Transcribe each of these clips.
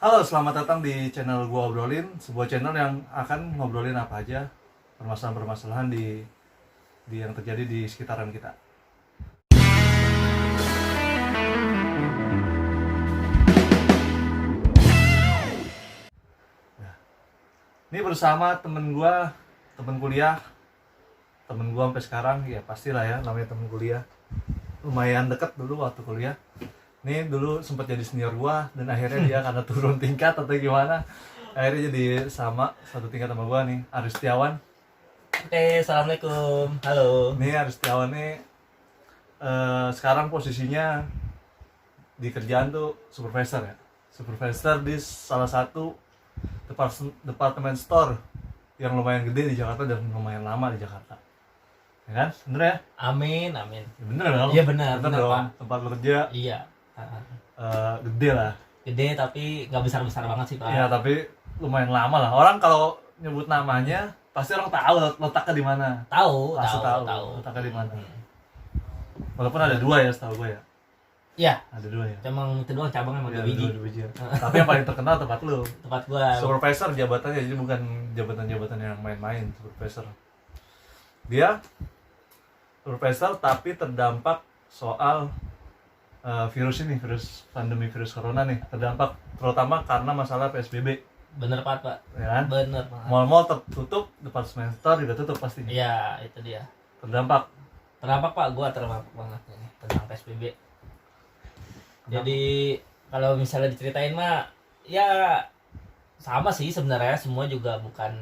Halo, selamat datang di channel gua obrolin, sebuah channel yang akan ngobrolin apa aja permasalahan-permasalahan di yang terjadi di sekitaran kita. Ini bersama temen kuliah, temen gua sampai sekarang, ya pastilah ya namanya temen kuliah. Lumayan deket dulu waktu kuliah. Ini dulu sempat jadi senior gua dan akhirnya dia karena turun tingkat atau gimana, akhirnya jadi sama satu tingkat sama gua nih, Aris Setiawan. Oke, assalamualaikum. Halo. Nih Aris Setiawan nih sekarang posisinya di kerjaan tuh supervisor ya. Supervisor di salah satu departemen store yang lumayan gede di Jakarta dan lumayan lama di Jakarta. Ya kan? Bener ya? Amin, amin. Ya bener dong? Iya benar, benar, dong. Pak. Tempat lo kerja Iya. gede lah. Gede tapi nggak besar-besar banget sih, Pak. Ya tapi lumayan lama lah. Orang kalau nyebut namanya pasti orang tahu letaknya di mana. Tahu, Pasti tahu. letaknya di mana. Walaupun ada dua ya setahu gue ya. Iya, Ada dua ya. emang itu doang cabangnya sama Ya, dua biji. dua biji. Tapi yang paling terkenal tempat lu. Tempat gua. Supervisor jabatannya, jadi bukan jabatan-jabatan yang main-main. Supervisor dia supervisor tapi terdampak soal virus pandemi virus corona nih, terdampak terutama karena masalah PSBB, Bener, Pak. ya kan? Bener, Pak. Mal-mal tertutup, departemen store juga tutup pastinya. Iya, itu dia. Terdampak. Terdampak, Pak. Gua terdampak banget nih tentang PSBB. Jadi kalau misalnya diceritain mah ya sama sih sebenarnya, semua juga bukan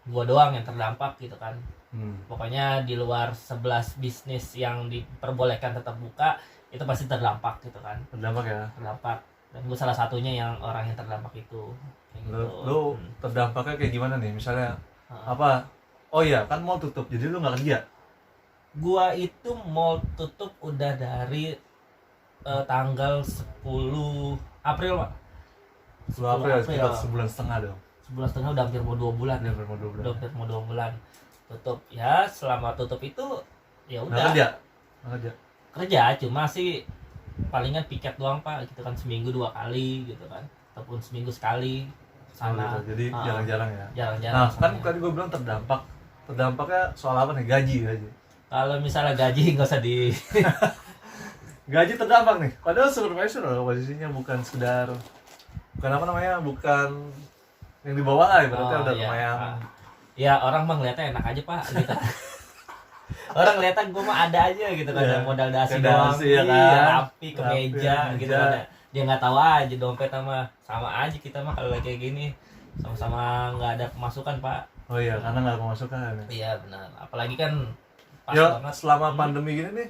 gua doang yang terdampak gitu kan. Pokoknya di luar 11 bisnis yang diperbolehkan tetap buka itu pasti terdampak gitu kan. Terdampak ya. Terdampak, dan gue salah satunya yang orang yang terdampak itu kayak gitu. Lu terdampaknya kayak gimana nih? Misalnya Heeh. apa? Oh iya, kan mall tutup, jadi lu nggak kerja. Gua itu mall tutup udah dari tanggal 10 April, Pak. 10 April ya, 10 sekitar sebulan setengah dong. Sebulan setengah, udah hampir mau 2 bulan. Udah mau 2 bulan. Udah hampir mau 2 bulan tutup. Ya selama tutup itu ya Nggak udah kerja. Nggak kerja. kerja, cuma sih palingan piket doang, Pak, gitu kan, seminggu 2 kali gitu kan, ataupun seminggu sekali sana. Gitu. Jadi jarang-jarang ya. Jarang-jarang. Nah, kan sana. tadi gue bilang terdampak. Terdampaknya soal apa nih? Gaji. Kalau misalnya gaji nggak usah di Gaji terdampak nih. Padahal supervisor loh, posisinya bukan sekedar, bukan apa namanya, bukan yang di bawah lah, berarti udah iya, lumayan. Pak. Ya orang mah ngeliatnya enak aja, Pak, gitu. Orang ngeliatnya gue mah ada aja gitu kan, Iya. modal dasi Kayak doang, dasi, ya kan? iya, rapi, Rapi, kemeja gitu kemeja. kan. Dia nggak tahu aja dompet sama aja kita mah kalau kayak gini, sama-sama nggak ada pemasukan, Pak. Oh iya, karena nggak ada pemasukan ya. Iya benar, apalagi kan pas Ya, banget. selama pandemi gini nih,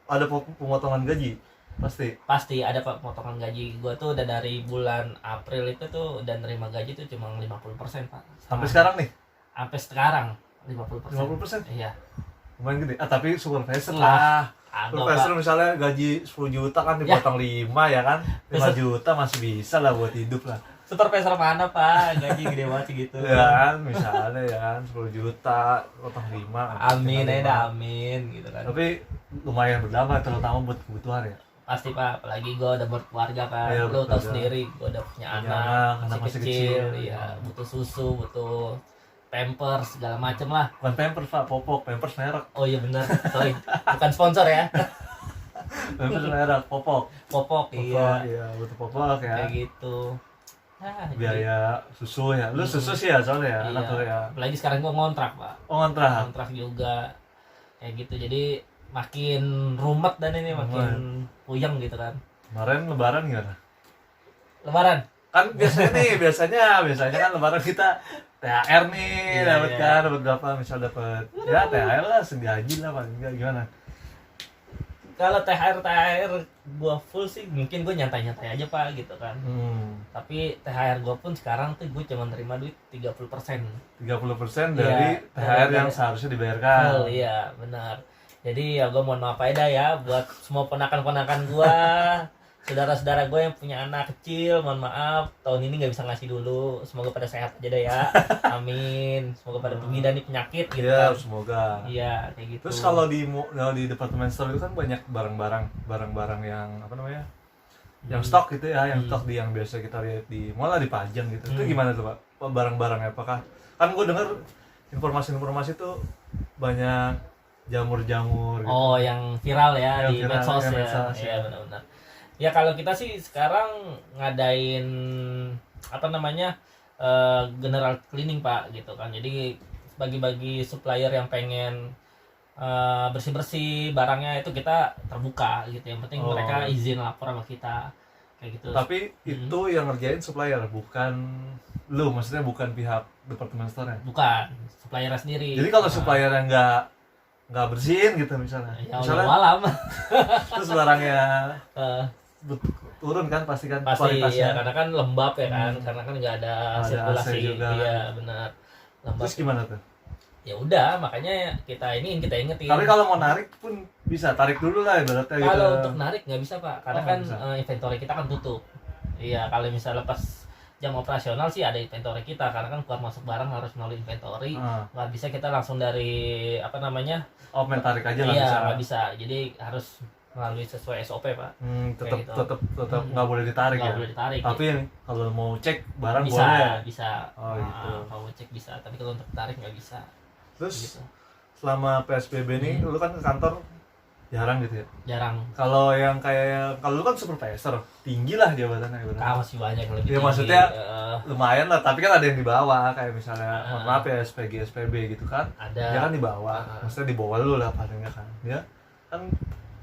ada pemotongan gaji. Pasti ada, Pak, potongan gaji. Gua tuh udah dari bulan April itu tuh udah nerima gaji tuh cuma 50%, Pak. Sampai sekarang nih, Sampai sekarang 50%. 50%? Iya. Lumayan gede. Tapi supervisor lah. Agak, Supervisor Pak. misalnya gaji 10 juta kan dipotong 5 ya kan? 5 juta masih bisa lah buat hidup lah. Supervisor mana, Pak? Gaji gede banget gitu. Ya kan, misalnya ya kan 10 juta potong 5. Amin aja dah, amin gitu kan. Tapi lumayan berdampak terutama buat kebutuhan ya. Pasti, Pak, apalagi gue udah berkeluarga kan. Iya, Lu tau berkeluarga. sendiri, gue udah punya Punya anak, anak masih masih kecil, kecil. iya, butuh susu, butuh pampers segala macem lah. Bukan Pampers Pak, Popok, Pampers merek. Oh iya benar, sorry, bukan sponsor ya. Pampers merek, Popok. Popok, iya, Iya, butuh Popok ya. kayak gitu. Nah, jadi- Biaya susu ya. Lu susu sih ya soalnya ya, iya. anak lu ya. Apalagi sekarang gue ngontrak, Pak. Oh, kontrak. Kontrak juga, kayak gitu. Jadi makin rumet dan ini makin puyeng gitu kan. Kemarin lebaran gimana? Lebaran. Kan biasanya kan lebaran kita THR nih, Iya, dapat iya. kan, dapat berapa, misal dapat ya THR lah, segaji lah paling enggak, gimana? Kalau THR gua full sih, mungkin gue nyantai-nyantai aja, Pak, gitu kan. Tapi THR gua pun sekarang tuh gue cuma nerima duit 30%. 30% Iya, dari THR yang dari- seharusnya dibayarkan. Full, iya, benar. Jadi ya gue mohon maaf aja dah ya buat semua ponakan-ponakan gua, saudara-saudara gue yang punya anak kecil, mohon maaf, tahun ini nggak bisa ngasih dulu. Semoga pada sehat aja dah ya. Amin. Semoga pada pengidap nih penyakit gitu Iya, kan. semoga. Iya, kayak gitu. Terus kalau di department store itu kan banyak barang-barang yang apa namanya? yang stok gitu ya, yang stok yang biasa kita lihat di mall lah, dipajang gitu. Itu gimana tuh Pak? Barang-barangnya apakah kan gue dengar informasi tuh banyak jamur-jamur gitu. Oh, yang viral ya Yang di viral, medsos yang ya. medsos, Iya, ya. benar-benar. Ya kalau kita sih sekarang ngadain apa namanya? General cleaning, Pak, gitu kan. Jadi bagi-bagi supplier yang pengen bersih-bersih barangnya itu kita terbuka gitu. Yang penting Oh. mereka izin lapor sama kita. Kayak gitu. Tapi itu yang ngerjain supplier, bukan lu, maksudnya bukan pihak departemen store-nya. Bukan, supplier sendiri. Jadi kalau Nah, supplier yang nggak bersihin gitu misalnya, ya misalnya malam. terus barangnya Eh, turun kan pasti kan pasti kualitasnya. ya, karena kan lembab ya kan, karena kan nggak ada Ada sirkulasi. AC juga. Iya, benar. Lembab. Terus gimana tuh? Ya udah, makanya kita ingetin. Tapi kalau mau narik pun bisa, tarik dulu lah ibaratnya gitu. Kalau untuk narik nggak bisa, Pak, karena Oh, kan nggak bisa. inventory kita kan tutup. Iya, kalau misalnya pas jam operasional sih ada inventory kita, karena kan keluar masuk barang harus melalui inventory. Nggak bisa kita langsung dari apa namanya? Oh, main tarik aja nggak Iya, bisa. nggak bisa. Jadi harus melalui sesuai SOP, Pak. Tetap gitu. tetap nggak boleh ditarik Nggak ya. boleh ditarik. Tapi kalau mau cek barang bisa, boleh. bisa. Oh, gitu. Kalau cek bisa, tapi kalau untuk tarik nggak bisa. Terus Gitu. selama PSBB nih lu kan ke kantor jarang gitu ya. Jarang. Kalau lu kan supervisor, tinggi lah jabatannya ibaratnya. Kau masih banyak yang lebih Ya, tinggi. maksudnya lumayan lah, tapi kan ada yang di bawah kayak misalnya mohon maaf ya SPG SPB gitu kan. ada. Dia kan di bawah, maksudnya di bawah lu lah palingnya kan. Dia kan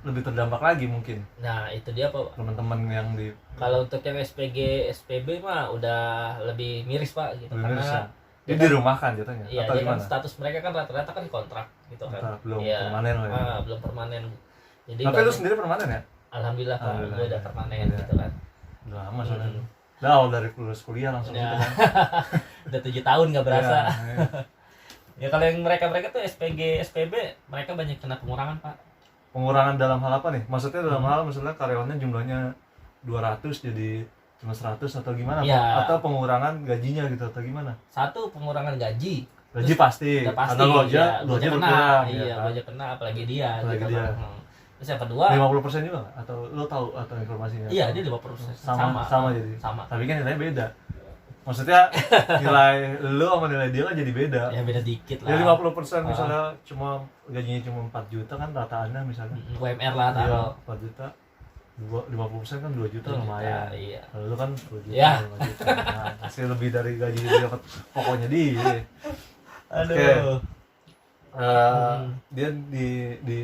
lebih terdampak lagi mungkin Nah, itu dia, Pak. teman-teman yang di Kalau untuk yang SPG, SPB mah udah lebih miris, Pak, gitu. Bener sih. Karena Dia dirumahkan jatuhnya iya, atau dia kan gimana? status mereka kan rata-rata kan kontrak gitu kan. Kontrak, belum Iya. permanen lah ya. Belum permanen. Jadi Tapi lu sendiri permanen ya? alhamdulillah, Pak, Alhamdulillah, gue udah ya. permanen Iya. gitu kan. Udah lama soalnya. Hmm. Udah awal dari lulus kuliah langsung Ya. gitu kan. Udah 7 tahun nggak berasa. Iya. Ya kalau yang mereka tuh SPG, SPB, mereka banyak kena pengurangan, Pak. Pengurangan dalam hal apa nih? Maksudnya dalam hal misalnya karyawannya jumlahnya 200 jadi cuma 100 atau gimana? Iya. Atau pengurangan gajinya gitu atau gimana? Satu, pengurangan gaji. Gaji pasti. Udah pasti. Karena lu aja kena. berkurang. Iya, ya lu kan? aja kena, apalagi dia. Apalagi gitu dia. kan. Terus yang kedua, 50% juga nggak? Atau lu tahu atau informasinya? iya, dia 50%. Sama jadi. Sama. Tapi kan nilainya beda. Maksudnya nilai lu sama nilai dia kan jadi beda. Ya beda dikit lah. Ya 50% misalnya gajinya cuma 4 juta kan rataannya misalnya. UMR lah Iya, taruh. 4 juta. 50% kan 2 juta 2 juta, lumayan. iya. Kalau lu kan 10 juta, Ya. 5 juta. Nah, pasti lebih dari gaji dia dapat pokoknya dia. Aduh. Oke. Dia di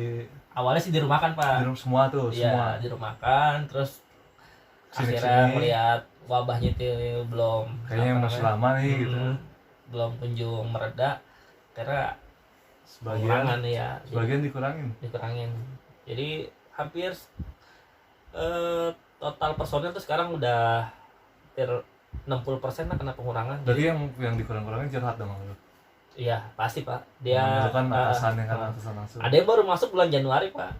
Awalnya sih dirumahkan, Pak. rumah semua tuh, semua. Iya, dirumahkan, terus Sini-sini. akhirnya melihat wabahnya itu belum Kayaknya apa masih namanya, lama nih gitu. belum kunjung mereda, karena Sebagian pengurangan ya, sebagian dikurangin. dikurangin. Jadi hampir total personel tuh sekarang udah hampir 60% lah kena pengurangan. Berarti Jadi, yang dikurang-kurangin curhat dong lu. iya pasti, Pak. Dia Lu kan atasan yang kan eh, atasan langsung. ada yang baru masuk bulan Januari, Pak.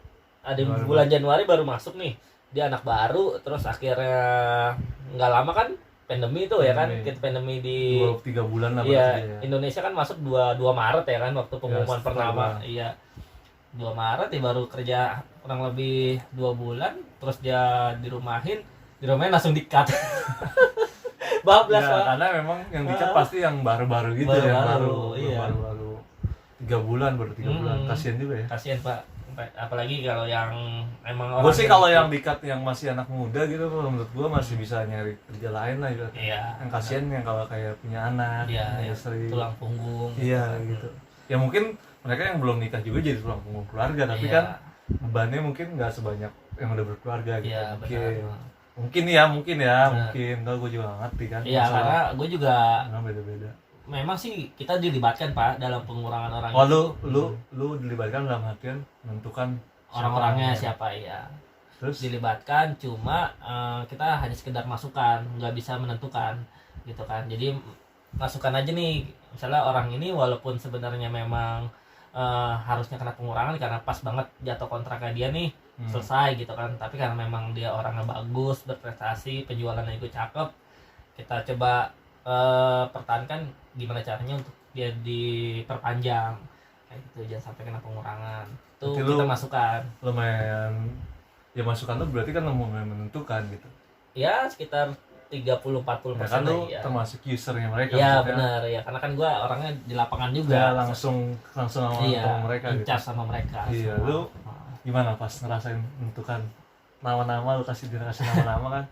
Ada yang Baru bulan Januari baru masuk nih. Dia anak baru, terus akhirnya nggak lama kan pandemi itu ya kan, Pandemi. kita pandemi di 2-3 bulan lah iya, berarti ya. Indonesia kan masuk 2 Maret ya kan, waktu pengumuman setelah pertama. Lebaran. Iya. 2 Maret dia baru kerja kurang lebih 2 bulan, terus dia dirumahin langsung di-cut. Bablas, Ya, Pak. karena memang yang dicat pasti yang baru-baru gitu, yang Baru-baru, iya. baru 3 bulan, baru 3 bulan. Kasian juga ya. Kasihan, Pak. Apalagi kalau yang emang Gue sih kalau yang dikat yang masih anak muda gitu, menurut gue masih bisa nyari kerja lain lah gitu. iya, Yang kasihan yang kalau kayak punya anak, iya, punya iya, istri. tulang punggung. Iya gitu. Ya mungkin mereka yang belum nikah juga jadi tulang punggung keluarga, tapi Iya. kan bebannya mungkin nggak sebanyak yang udah berkeluarga gitu. Iya, Mungkin. benar. Mungkin mungkin. Tau gue juga nggak ngerti kan. Iya, masalah karena gue juga orang beda-beda. memang sih kita dilibatkan, Pak, dalam pengurangan orang. Oh, itu. lu dilibatkan dalam artian menentukan Orang-orangnya siapa. siapa ya. Terus Dilibatkan, cuma kita hanya sekedar masukan, nggak bisa menentukan gitu kan. Jadi masukan aja nih, misalnya orang ini walaupun sebenarnya memang harusnya kena pengurangan karena pas banget jatuh kontraknya dia nih selesai gitu kan, tapi karena memang dia orangnya bagus, berprestasi, penjualannya itu cakep, kita coba pertahankan gimana caranya untuk dia diperpanjang kayak gitu, jangan sampai kena pengurangan. Itu Berarti kita lu- masukkan. lumayan, ya masukan lu berarti kan lumayan menentukan gitu. ya sekitar 30-40% Ya kan lu ya. termasuk usernya mereka. Iya maksudnya. benar ya, karena kan gua orangnya di lapangan Ya, juga. langsung sama Iya, mereka in gitu. charge sama mereka. Iya, semua. lu gimana pas ngerasain menentukan nama-nama, lu kasih nama-nama kan?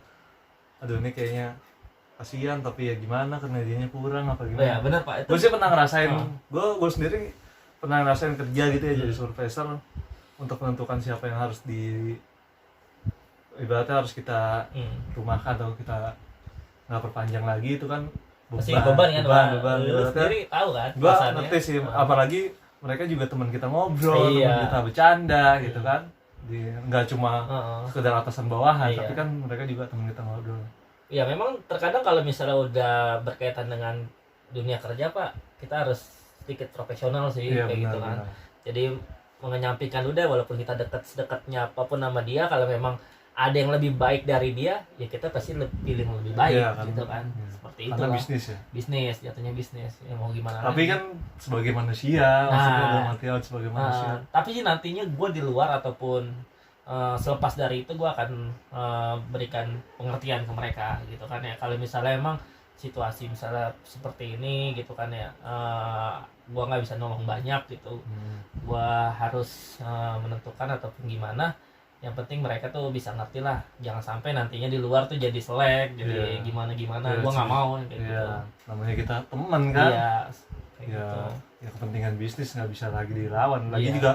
Aduh ini kayaknya kasihan tapi ya gimana karena dianya kurang apa Oh gimana? ya benar Pak, itu Gue sih pernah ngerasain, Oh. gue sendiri pernah ngerasain kerja gitu ya jadi supervisor untuk menentukan siapa yang harus ibaratnya harus kita rumahkan atau kita nggak perpanjang lagi itu kan pasti beban kan Pak. beban Lu ibaratnya sendiri tahu kan gue perasaannya. ngerti sih apalagi mereka juga teman kita ngobrol, Iya. teman kita bercanda gitu kan, nggak cuma Heeh. sekedar atasan bawahan Iya. tapi kan mereka juga teman kita ngobrol. Ya memang terkadang kalau misalnya udah berkaitan dengan dunia kerja Pak, kita harus sedikit profesional sih Iya, kayak benar, gitu kan. benar. Jadi menyampingkan udah walaupun kita dekatnya apapun sama dia, kalau memang ada yang lebih baik dari dia, ya kita pasti pilih yang lebih baik Iya, kan. gitu kan. Iya. Seperti itu Karena lah. bisnis ya. Bisnis, jatuhnya bisnis. Ya mau gimana Tapi lagi. kan sebagai manusia, maksudnya Nah. dalam artian sebagai manusia. Tapi sih nantinya gue di luar ataupun selepas dari itu gue akan berikan pengertian ke mereka gitu kan ya, kalau misalnya emang situasi misalnya seperti ini gitu kan ya, gue nggak bisa nolong banyak gitu, gue harus menentukan ataupun gimana, yang penting mereka tuh bisa ngerti lah, jangan sampai nantinya di luar tuh jadi selek, jadi Iya. gimana Iya, gue nggak sih. mau kayak gitu. Iya, namanya kita teman kan. Iya kayak Ya, gitu. ya kepentingan bisnis nggak bisa lagi dilawan. Lagi Iya. juga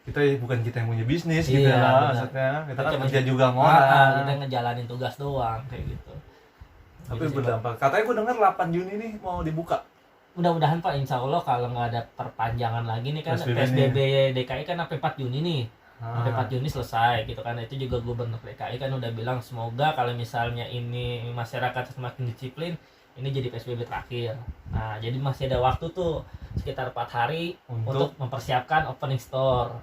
kita bukan kita yang punya bisnis gitu Iya, ya, benar. maksudnya kita kan Cuma kerja juga sama kita orang. ngejalanin tugas doang kayak gitu. Tapi Gitu sih, Pak. berdampak. Katanya gue dengar 8 Juni nih mau dibuka. Mudah-mudahan Pak, insya Allah kalau nggak ada perpanjangan lagi nih kan PSBB PSBB DKI kan sampai 4 Juni nih, sampai 4 Ah, Juni selesai gitu kan. Itu juga Gubernur DKI kan udah bilang semoga kalau misalnya ini masyarakat semakin disiplin, ini jadi PSBB terakhir. Nah jadi masih ada waktu tuh sekitar 4 hari untuk mempersiapkan opening store.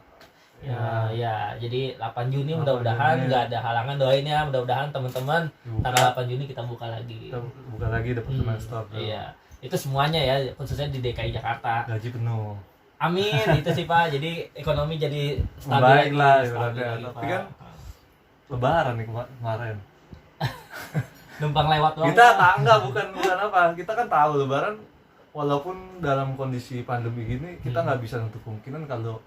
Ya, jadi 8 Juni 8 mudah-mudahan Juni. nggak ada halangan, doain ya mudah-mudahan teman-teman dibuka. tanggal 8 Juni kita buka lagi. Kita buka lagi departemen store. Iya, itu semuanya ya, khususnya di DKI Jakarta. Gaji penuh. Amin, itu sih Pak. Jadi ekonomi jadi stabil Membaik lagi, lah, stabil ibaratnya. lagi, Tapi Pak. kan Lebaran nih kemarin. Numpang lewat doang. Kita enggak bukan apa. Kita kan tahu Lebaran walaupun dalam kondisi pandemi gini kita nggak bisa untuk kemungkinan kalau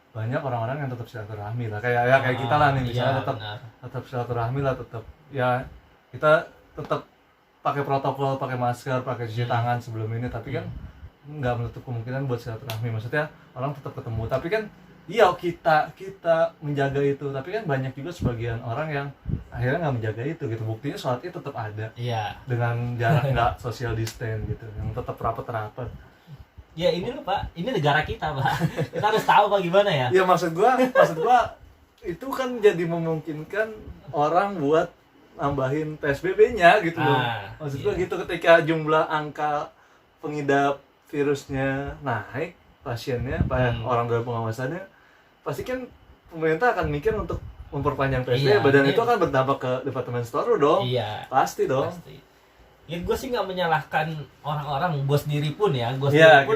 banyak orang-orang yang tetap silaturahmi lah kayak kita lah nih misalnya iya, benar. tetap silaturahmi lah, tetap ya kita tetap pakai protokol, pakai masker, pakai cuci tangan sebelum ini, tapi kan nggak menutup kemungkinan buat silaturahmi, maksudnya orang tetap ketemu, tapi kan iya kita menjaga itu, tapi kan banyak juga sebagian orang yang akhirnya nggak menjaga itu gitu, buktinya sholat itu tetap ada Iya. dengan jarak nggak social distance gitu, yang tetap rapat-rapat. Ya ini loh Pak, ini negara kita Pak. Kita harus tahu Pak gimana ya. Ya maksud gua itu kan jadi memungkinkan orang buat nambahin PSBB-nya gitu loh. Maksud gua iya. gitu, ketika jumlah angka pengidap virusnya naik, pasiennya, orang dalam pengawasannya, pasti kan pemerintah akan mikir untuk memperpanjang PSBB, Iya, dan iya. itu akan berdampak ke departemen store dong. Iya. Pasti dong. Pasti. Ya gue sih nggak menyalahkan orang-orang, gue sendiri pun ya, gue Iya, sendiri pun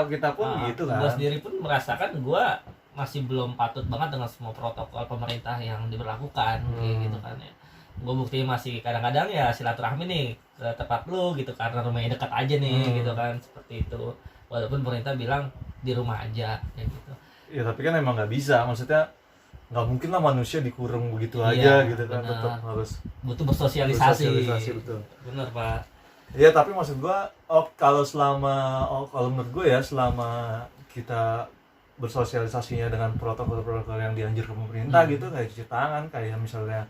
kita pun gitu kan. gue sendiri pun merasakan gue masih belum patut banget dengan semua protokol pemerintah yang diberlakukan kayak gitu kan ya. Gue buktinya masih kadang-kadang ya silaturahmi nih ke tempat lu gitu karena rumahnya dekat aja nih gitu kan, seperti itu. Walaupun pemerintah bilang di rumah aja kayak gitu. Ya tapi kan emang nggak bisa, maksudnya nggak mungkin lah manusia dikurung begitu Iya, aja gitu kan, benar. tetap harus Butuh bersosialisasi. betul. Bener Pak. Ya tapi maksud gua, kalau menurut gua ya, selama kita bersosialisasinya dengan protokol-protokol yang dianjurkan pemerintah gitu, kayak cuci tangan, kayak misalnya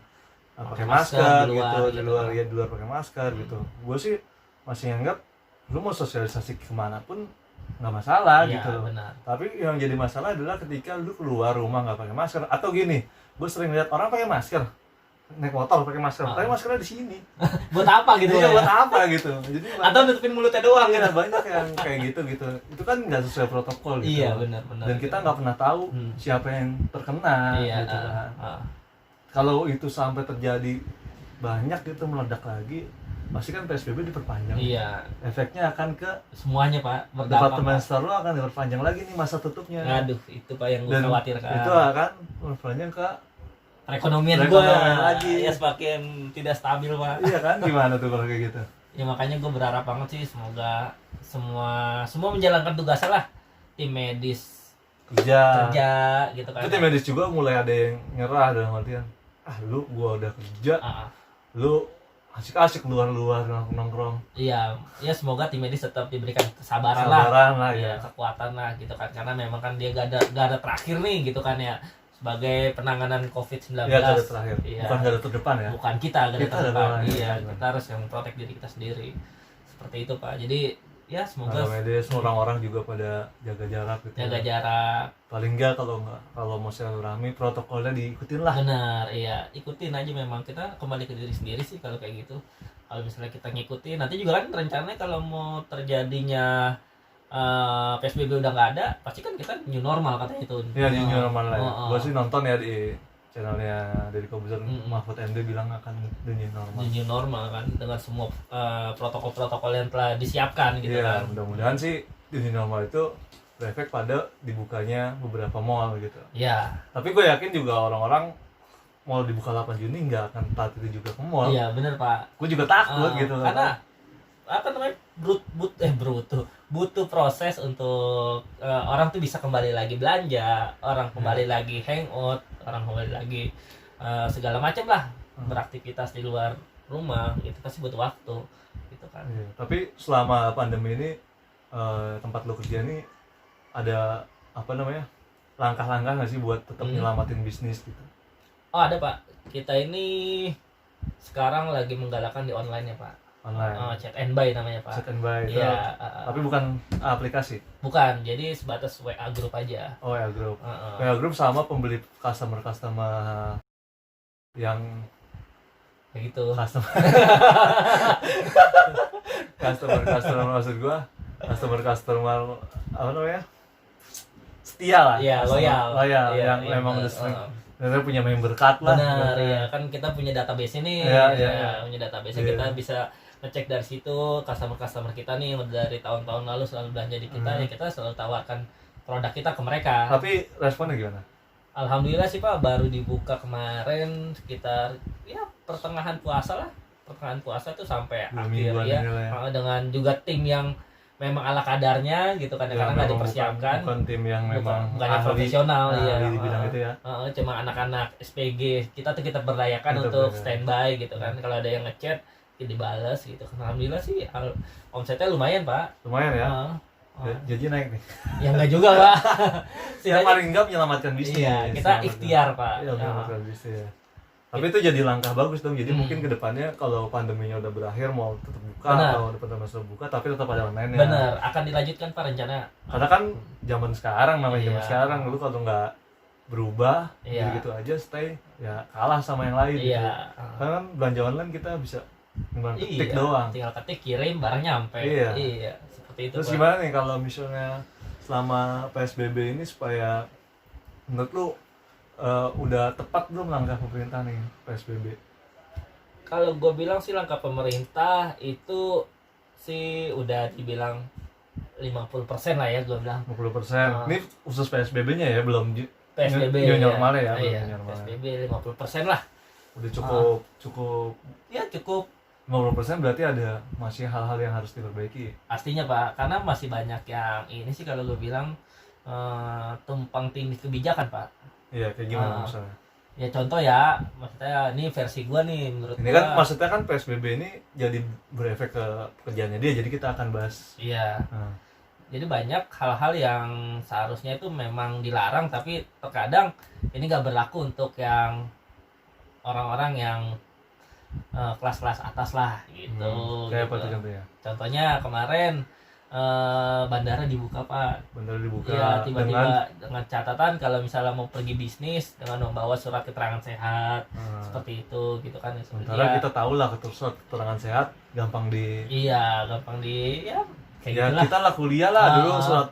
pakai masker di luar, gitu, gitu. di luar pakai masker gitu. Gua sih masih nganggap lu mau sosialisasi kemanapun nggak masalah Iya, gitu loh. benar. Tapi yang jadi masalah adalah ketika lu keluar rumah nggak pakai masker, atau gini, gue sering lihat orang pakai masker, naik motor pakai masker, tapi maskernya di sini. Buat apa gitu Iya, ya? buat apa gitu? Jadi Atau nutupin mulutnya doang gitu. banyak yang kayak gitu. Itu kan nggak sesuai protokol gitu. Iya, benar-benar. Dan kita nggak pernah tahu siapa yang terkena Iya, gitu kan. Kalau itu sampai terjadi banyak gitu, meledak lagi, pasti kan PSBB diperpanjang. Iya, Efeknya akan ke semuanya Pak departemen Pak. store lo akan diperpanjang lagi nih masa tutupnya. Aduh, itu Pak yang gue Dan khawatirkan. itu akan berpanjang ke perekonomian Perekonomian gua lagi. ya semakin tidak stabil Pak. Iya kan, gimana tuh kalau kayak gitu? Ya makanya gue berharap banget sih semoga semua menjalankan tugasnya lah, tim medis Kerja. gitu kan. Itu tim medis juga mulai ada yang nyerah dalam artian, lu gua udah kerja, Ah, ah. lu asik-asik luar-luar nongkrong. Iya, ya semoga tim medis tetap diberikan kesabaran lah, Sabaran lah ya ya. kekuatan lah gitu kan, karena memang kan dia garda terakhir nih gitu kan ya, sebagai penanganan COVID-19. Iya, garda terakhir. Iya. Bukan garda terdepan ya. Bukan kita garda Kita terdepan. garda Iya, depan. kita harus yang protek diri kita sendiri. Seperti itu Pak. Jadi ya semoga Tenaga medis, orang-orang juga pada jaga jarak gitu. jaga jarak. Paling enggak kalau mau silaturahmi protokolnya diikutin lah. Benar, iya, ikutin aja, memang kita kembali ke diri sendiri sih kalau kayak gitu. Kalau misalnya kita ngikutin, nanti juga kan rencananya kalau mau terjadinya PSBB udah nggak ada, pasti kan kita new normal katanya itu. Iya, di new normal lah. Oh, oh. Gua sih nonton ya di channelnya Deddy Kobuzer, Mm-mm. Mahfud MD bilang akan the new normal. New normal kan, dengan semua protokol-protokol yang telah disiapkan gitu Iya, kan. mudah-mudahan sih the new normal itu berefek pada dibukanya beberapa mall gitu. Iya, Tapi gue yakin juga orang-orang mall dibuka 8 Juni nggak akan saat itu juga ke mall. iya bener Pak. Gue juga takut gitu. Karena apa namanya, butuh proses untuk orang tuh bisa kembali lagi belanja, orang kembali lagi hangout, orang kembali lagi segala macam lah, beraktivitas di luar rumah, itu pasti butuh waktu gitu kan. Iya, tapi selama pandemi ini tempat lo kerja ini ada apa namanya, langkah-langkah nggak sih buat tetap nyelamatin bisnis gitu? Oh ada Pak, kita ini sekarang lagi menggalakkan di online ya Pak. Online. Chat and buy namanya Pak. Set and buy itu. Iya, Tapi bukan aplikasi. bukan, jadi sebatas WA group aja. Oh ya, grup. Heeh. WA Group sama pembeli customer yang Kayak gitu. customer maksud gua customer apa namanya, setia lah. Iya, Customer loyal. Iya, yang iya, memang bener. udah sering ternyata punya member card lah. Benar ya, kan kita punya database ini. Iya, Ya, iya. punya database Iya. kita bisa ngecek dari situ customer kita nih yang dari tahun-tahun lalu selalu belanja di kita, ya kita selalu tawarkan produk kita ke mereka. Tapi responnya gimana? Alhamdulillah sih Pak, baru dibuka kemarin sekitar ya pertengahan puasa lah. Pertengahan puasa tuh sampai 2 akhir mingguan ya. inilah ya. Dengan juga tim yang memang ala kadarnya gitu kan, Ya, karena nggak memang dipersiapkan. bukan tim yang memang bukan yang profesional ya. di bidang itu ya. Cuma anak-anak SPG kita tuh kita berdayakan Kita untuk berdayakan. standby gitu kan. Kalau ada yang ngechat kita dibales gitu. Alhamdulillah sih omsetnya lumayan Pak. Lumayan ya. Heeh. Jadi naik nih. Ya enggak juga Pak. Yang Setidaknya- paling enggak menyelamatkan bisnis. Iya, kita ikhtiar Pak. Iya, menyelamatkan bisnis ya. Tapi itu jadi langkah bagus dong. Jadi mungkin kedepannya kalau pandeminya udah berakhir mau tetap buka Benar. atau depan masuk buka, tapi tetap ada online-nya. Bener, akan dilanjutkan Pak rencana. Karena kan zaman sekarang namanya zaman Iya. sekarang, lu kalau nggak berubah Iya. gitu aja stay ya kalah sama yang lain gitu. Iya. Karena kan belanja online kita bisa cuma ketik Iya, doang. tinggal ketik, kirim, barang nyampe. Iya. Seperti itu Terus Pak. gimana nih kalau misalnya selama PSBB ini supaya menurut lu udah tepat belum langkah pemerintah nih PSBB? Kalau gue bilang sih langkah pemerintah itu sih udah dibilang 50% lah ya gue bilang. 50%. Ini khusus PSBB-nya ya, belum PSBB new ya. normalnya ya, belum Iya, new normalnya. PSBB 50% lah. Udah cukup Ya cukup 50% berarti ada masih hal-hal yang harus diperbaiki. pastinya Pak, karena masih banyak yang ini sih kalau gue bilang tumpang tindih kebijakan Pak. Iya, kayak gimana misalnya? Ya contoh ya, maksudnya ini versi gue nih menurut Ini gua. kan maksudnya kan PSBB ini jadi berefek ke pekerjaannya dia, jadi kita akan bahas. Iya. Nah, Jadi banyak hal-hal yang seharusnya itu memang dilarang, tapi terkadang ini gak berlaku untuk yang orang-orang yang kelas-kelas atas lah gitu. kayak apa gitu. tuh contohnya? Contohnya kemarin bandara dibuka Pak. Bandara dibuka Iya, tiba-tiba dengan dengan catatan kalau misalnya mau pergi bisnis dengan membawa surat keterangan sehat seperti itu gitu kan. sementara Ya, kita tahu lah surat keterangan sehat gampang di iya, gampang di ya kayak ya gitulah. kita lah kuliah lah dulu surat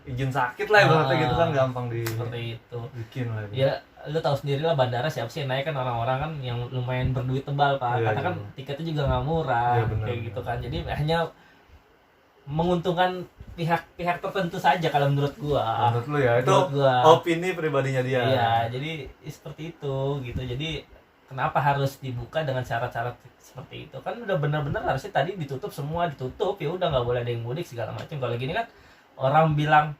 izin sakit lah ibaratnya gitu kan gampang Seperti itu. bikin lah. Ya, lu tahu sendiri lah bandara siapa sih yang naik kan orang-orang kan yang lumayan berduit tebal Pak. Iya, Karena kan iya. tiketnya juga nggak murah Iya, benar, kayak benar. gitu kan. Jadi hanya menguntungkan pihak tertentu saja kalau menurut gua. Menurut lu ya, itu Menurut gua. opini pribadinya dia. Iya, jadi seperti itu gitu. Jadi kenapa harus dibuka dengan cara-cara seperti itu? Kan udah benar-benar harusnya tadi ditutup semua, ditutup ya udah nggak boleh ada yang mudik segala macam. Kalau gini kan orang bilang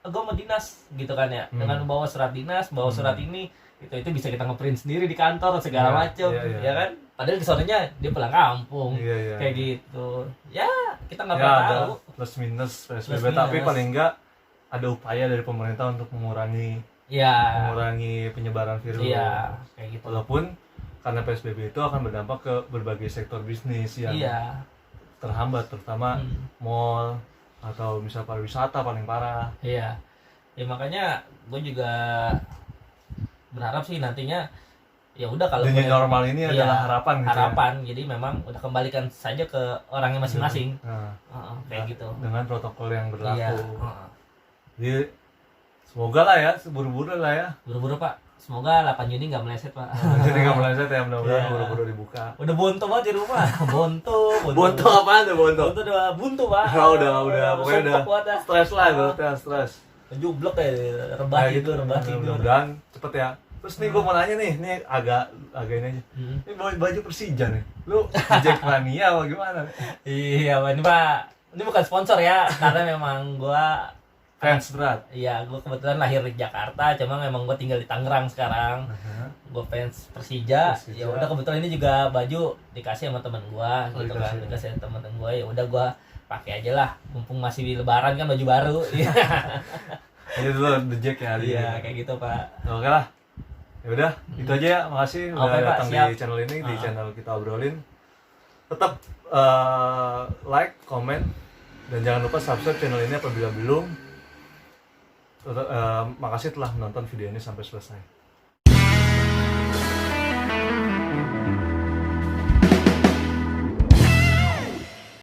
gue mau dinas gitu kan ya, dengan bawa surat dinas, bawa surat ini itu bisa kita ngeprint sendiri di kantor segala macam, ya kan? Padahal di sorenya dia pulang kampung, kayak gitu. Ya kita nggak pernah tahu. Plus minus PSBB, tapi paling enggak ada upaya dari pemerintah untuk mengurangi penyebaran virus. Iya, kayak gitu. Walaupun karena PSBB itu akan berdampak ke berbagai sektor bisnis yang terhambat, terutama mall atau misal pariwisata paling parah. Iya, ya makanya gue juga berharap sih nantinya ya udah kalau new normal ini adalah harapan gitu. Harapan, jadi memang udah kembalikan saja ke orangnya masing-masing. Kayak gitu. Dengan protokol yang berlaku. Jadi semoga lah ya, buru-buru lah ya. Buru-buru Pak. Semoga 8 Juni nggak meleset Pak. Jadi nggak meleset ya, mudah-mudahan buru-buru dibuka. Udah buntu banget di rumah. Buntu. Buntu apaan tuh buntu? Buntu udah buntu Pak. Udah pokoknya udah stres lah berarti stres. Jublek ya, rebah tidur. Mudah-mudahan cepet ya. Terus nih gue mau nanya nih agak ini aja. Ini baju Persija nih. Lu Jack Mania apa gimana? Iya, ini Pak. Ini bukan sponsor ya, karena memang gua fans berat. Iya, gua kebetulan lahir di Jakarta, cuma memang gua tinggal di Tangerang sekarang. Gua fans Persija. Ya udah kebetulan ini juga baju dikasih sama teman gua gitu kan. Dikasih sama teman gua, ya udah gua pakai aja lah. Mumpung masih di lebaran kan baju baru. Ini dulu The Jack ya. Iya, kayak gitu, Pak. Oke lah. Ya udah, itu aja ya. Makasih udah datang di channel ini, di channel Kita Obrolin. Tetap like, comment, dan jangan lupa subscribe channel ini apabila belum. Makasih telah menonton video ini sampai selesai.